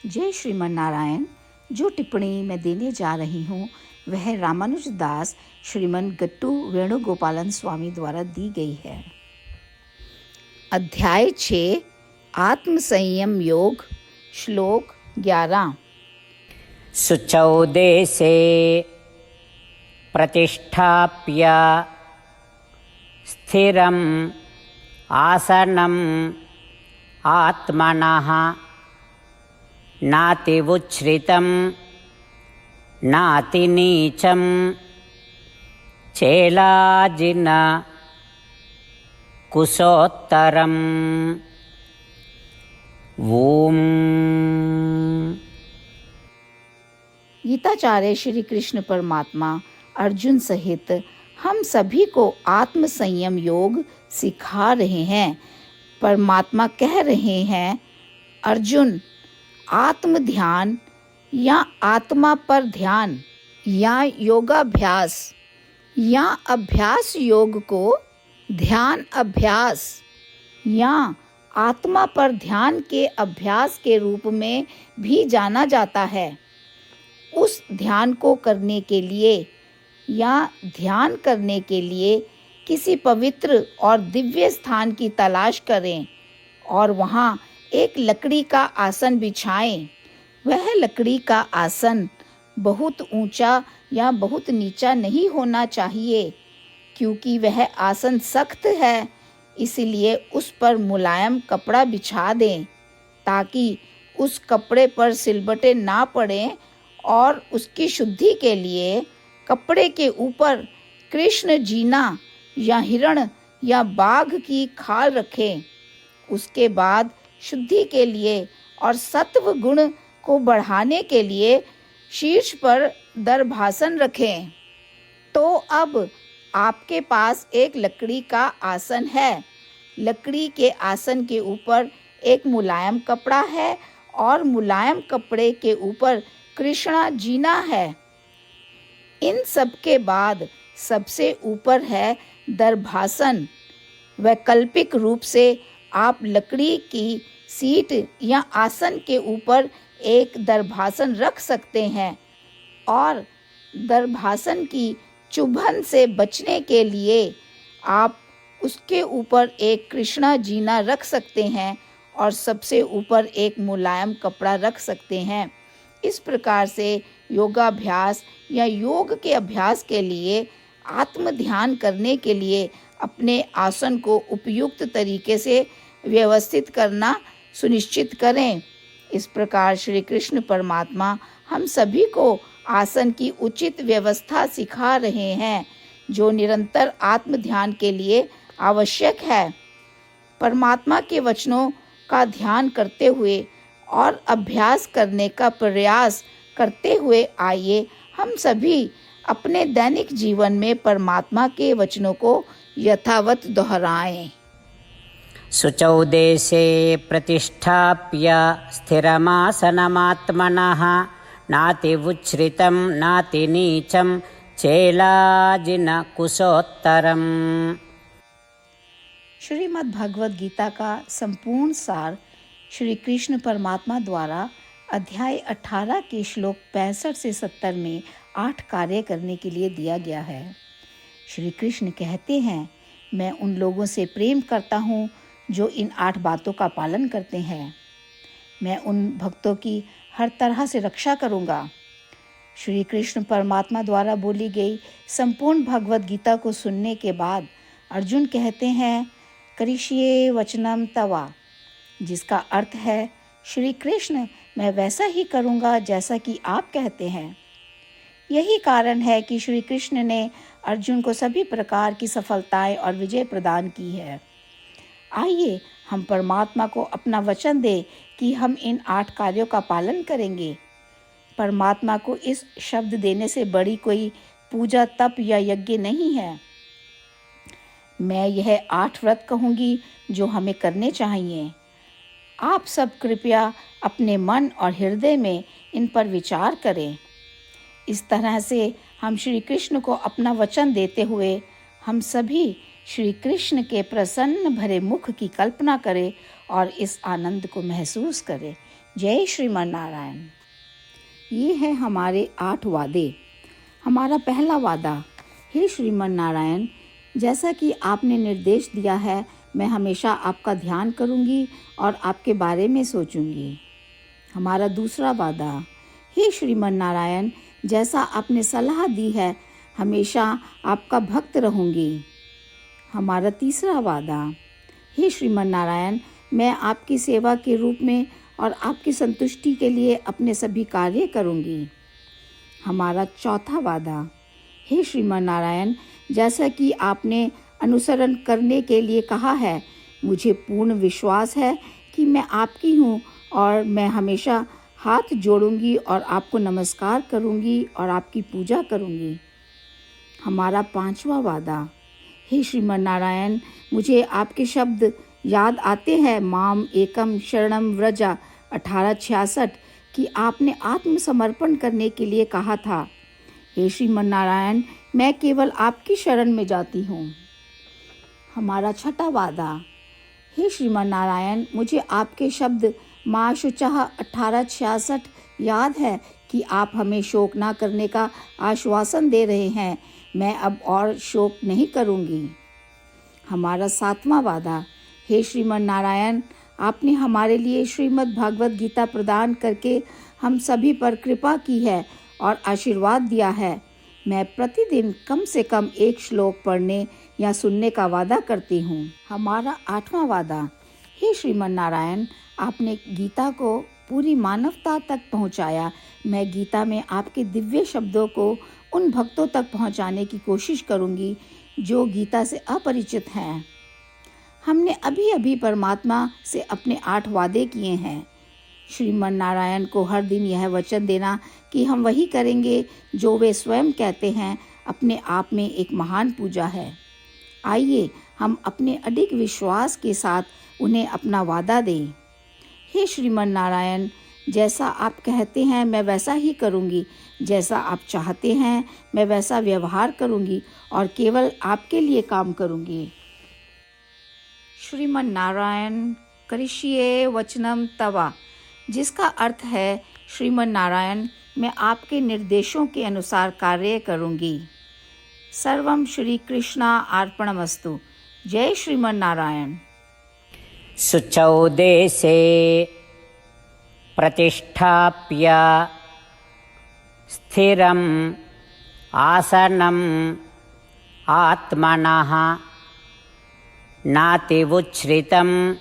जय श्रीमन नारायण। जो टिप्पणी मैं देने जा रही हूँ वह रामानुज दास श्रीमन गट्टू वेणुगोपालन स्वामी द्वारा दी गई है। अध्याय 6 आत्म संयम योग, श्लोक 11। शुचौ देशे प्रतिष्ठाप्य स्थिरम् आसनम् आत्मनः नातिवुच्छ्रितं नातिनीचं चेलाजिन कुशोत्तरम्। ओम। गीताचार्य श्री कृष्ण परमात्मा अर्जुन सहित हम सभी को आत्म संयम योग सिखा रहे हैं। परमात्मा कह रहे हैं, अर्जुन, आत्म ध्यान या आत्मा पर ध्यान या योगाभ्यास या अभ्यास योग को ध्यान अभ्यास या आत्मा पर ध्यान के अभ्यास के रूप में भी जाना जाता है। उस ध्यान को करने के लिए या ध्यान करने के लिए किसी पवित्र और दिव्य स्थान की तलाश करें और वहाँ एक लकड़ी का आसन बिछाएं। वह लकड़ी का आसन बहुत ऊंचा या बहुत नीचा नहीं होना चाहिए, क्योंकि वह आसन सख्त है। इसलिए उस पर मुलायम कपड़ा बिछा दें ताकि उस कपड़े पर सिलबटें ना पड़ें, और उसकी शुद्धि के लिए कपड़े के ऊपर कृष्ण जीना या हिरण या बाघ की खाल रखें। उसके बाद शुद्धि के लिए और सत्व गुण को बढ़ाने के लिए शीर्ष पर दर्भासन रखें। तो अब आपके पास एक लकड़ी का आसन है। लकड़ी के आसन के ऊपर एक मुलायम कपड़ा है और मुलायम कपड़े के ऊपर कृष्णा जीना है। इन सब के बाद सबसे ऊपर है दर्भासन। वैकल्पिक रूप से आप लकड़ी की सीट या आसन के ऊपर एक दर्भासन रख सकते हैं, और दर्भासन की चुभन से बचने के लिए आप उसके ऊपर एक कृष्णा जीना रख सकते हैं और सबसे ऊपर एक मुलायम कपड़ा रख सकते हैं। इस प्रकार से योगाभ्यास या योग के अभ्यास के लिए आत्म ध्यान करने के लिए अपने आसन को उपयुक्त तरीके से व्यवस्थित करना सुनिश्चित करें। इस प्रकार श्री कृष्ण परमात्मा हम सभी को आसन की उचित व्यवस्था सिखा रहे हैं, जो निरंतर आत्म ध्यान के लिए आवश्यक है। परमात्मा के वचनों का ध्यान करते हुए और अभ्यास करने का प्रयास करते हुए आइए हम सभी अपने दैनिक जीवन में परमात्मा के वचनों को यथावत दोहराएं। शुचौ देशे प्रतिष्ठाप्य स्थिरमासनमात्मनः नातिवुच्छ्रितं नातिनीचं चेलाजिनकुशोत्तरम्। श्रीमद् भगवद गीता का संपूर्ण सार श्री कृष्ण परमात्मा द्वारा अध्याय 18 के श्लोक 65 से 70 में 8 कार्य करने के लिए दिया गया है। श्री कृष्ण कहते हैं, मैं उन लोगों से प्रेम करता हूँ जो इन 8 बातों का पालन करते हैं। मैं उन भक्तों की हर तरह से रक्षा करूँगा। श्री कृष्ण परमात्मा द्वारा बोली गई संपूर्ण भगवद गीता को सुनने के बाद अर्जुन कहते हैं, करिष्ये वचनम तवा, जिसका अर्थ है, श्री कृष्ण, मैं वैसा ही करूँगा जैसा कि आप कहते हैं। यही कारण है कि श्री कृष्ण ने अर्जुन को सभी प्रकार की सफलताएं और विजय प्रदान की है। आइए हम परमात्मा को अपना वचन दें कि हम इन 8 कार्यों का पालन करेंगे। परमात्मा को इस शब्द देने से बड़ी कोई पूजा, तप या यज्ञ नहीं है। मैं यह 8 व्रत कहूँगी जो हमें करने चाहिए। आप सब कृपया अपने मन और हृदय में इन पर विचार करें। इस तरह से हम श्री कृष्ण को अपना वचन देते हुए हम सभी श्री कृष्ण के प्रसन्न भरे मुख की कल्पना करें और इस आनंद को महसूस करें। जय श्रीमन नारायण। ये है हमारे 8 वादे। हमारा पहला वादा, हे श्रीमन नारायण, जैसा कि आपने निर्देश दिया है, मैं हमेशा आपका ध्यान करूंगी और आपके बारे में सोचूंगी। हमारा दूसरा वादा, हे श्रीमन नारायण, जैसा आपने सलाह दी है, हमेशा आपका भक्त रहूंगी। हमारा तीसरा वादा, हे श्रीमन नारायण, मैं आपकी सेवा के रूप में और आपकी संतुष्टि के लिए अपने सभी कार्य करूंगी। हमारा चौथा वादा, हे श्रीमन नारायण, जैसा कि आपने अनुसरण करने के लिए कहा है, मुझे पूर्ण विश्वास है कि मैं आपकी हूँ और मैं हमेशा हाथ जोड़ूंगी और आपको नमस्कार करूंगी और आपकी पूजा करूंगी। हमारा पांचवा वादा, हे श्रीमन नारायण, मुझे आपके शब्द याद आते हैं, माम एकम शरणम व्रजा 1866, कि आपने आत्मसमर्पण करने के लिए कहा था। हे श्रीमन नारायण, मैं केवल आपकी शरण में जाती हूँ। हमारा छठा वादा, हे श्रीमन नारायण, मुझे आपके शब्द माँ शुचः 1866 याद है कि आप हमें शोक ना करने का आश्वासन दे रहे हैं। मैं अब और शोक नहीं करूँगी। हमारा सातवां वादा, हे श्रीमन नारायण, आपने हमारे लिए श्रीमद् भागवत गीता प्रदान करके हम सभी पर कृपा की है और आशीर्वाद दिया है। मैं प्रतिदिन कम से कम 1 श्लोक पढ़ने या सुनने का वादा करती हूँ। हमारा 8वां वादा, हे श्रीमन नारायण, आपने गीता को पूरी मानवता तक पहुँचाया। मैं गीता में आपके दिव्य शब्दों को उन भक्तों तक पहुँचाने की कोशिश करूँगी जो गीता से अपरिचित हैं। हमने अभी अभी परमात्मा से अपने 8 वादे किए हैं। श्रीमन नारायण को हर दिन यह वचन देना कि हम वही करेंगे जो वे स्वयं कहते हैं, अपने आप में एक महान पूजा है। आइए हम अपने अडिग विश्वास के साथ उन्हें अपना वादा दें। हे श्रीमन नारायण, जैसा आप कहते हैं मैं वैसा ही करूँगी, जैसा आप चाहते हैं मैं वैसा व्यवहार करूँगी और केवल आपके लिए काम करूँगी। श्रीमन नारायण करिष्ये वचनम तवा, जिसका अर्थ है, श्रीमन नारायण, मैं आपके निर्देशों के अनुसार कार्य करूँगी। सर्वम श्री कृष्णा अर्पणमस्तु। जय श्रीमन नारायण। शुचौ देशे प्रतिष्ठाप्य स्थिरम् आसनम् आत्मनः नातिवुच्छ्रितं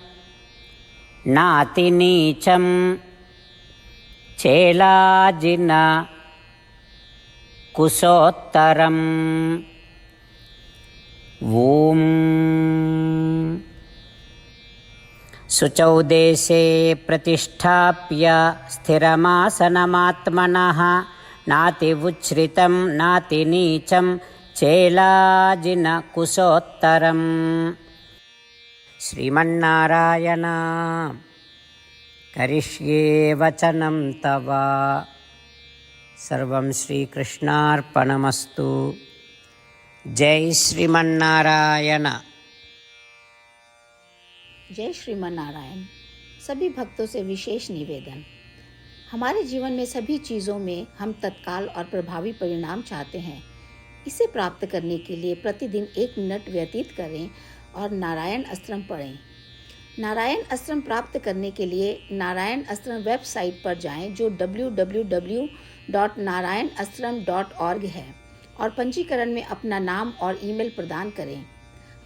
नातिनीचं चेलाजिन कुशोत्तरम्। ॐ शुचौ देशे प्रतिष्ठाप्य स्थिरमासनमात्मनः नातिवुच्छ्रितं नातिनीचं चेलाजिन कुशोत्तरम्। श्रीमन्नारायण करिष्ये वचनं तव। सर्वं श्रीकृष्णार्पणमस्तु। जय श्रीमन्नारायण। जय श्रीमन नारायण। सभी भक्तों से विशेष निवेदन, हमारे जीवन में सभी चीज़ों में हम तत्काल और प्रभावी परिणाम चाहते हैं। इसे प्राप्त करने के लिए प्रतिदिन 1 मिनट व्यतीत करें और नारायण अस्त्रम पढ़ें। नारायण अस्त्रम प्राप्त करने के लिए नारायण अस्त्रम वेबसाइट पर जाएं, जो www.narayanastram.org है, और पंजीकरण में अपना नाम और ईमेल प्रदान करें।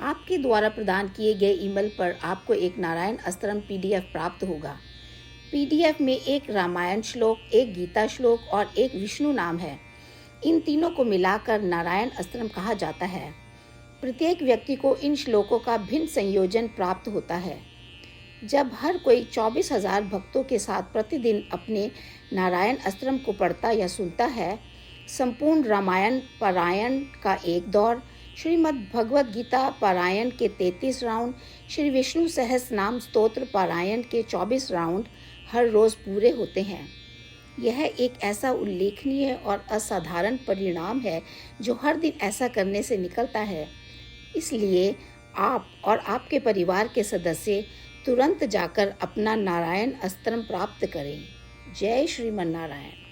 आपके द्वारा प्रदान किए गए ईमेल पर आपको एक नारायण अस्त्रम PDF प्राप्त होगा। PDF में 1 रामायण श्लोक, 1 गीता श्लोक और 1 विष्णु नाम है। इन तीनों को मिलाकर नारायण अस्त्रम कहा जाता है। प्रत्येक व्यक्ति को इन श्लोकों का भिन्न संयोजन प्राप्त होता है। जब हर कोई 24,000 भक्तों के साथ प्रतिदिन अपने नारायण अस्त्रम को पढ़ता या सुनता है, संपूर्ण रामायण पारायण का 1 दौर, श्रीमद् भगवद गीता पारायण के 33 राउंड, श्री विष्णु सहस्रनाम स्तोत्र पारायण के 24 राउंड हर रोज़ पूरे होते हैं। यह एक ऐसा उल्लेखनीय और असाधारण परिणाम है जो हर दिन ऐसा करने से निकलता है। इसलिए आप और आपके परिवार के सदस्य तुरंत जाकर अपना नारायण अस्त्र प्राप्त करें। जय श्रीमन नारायण।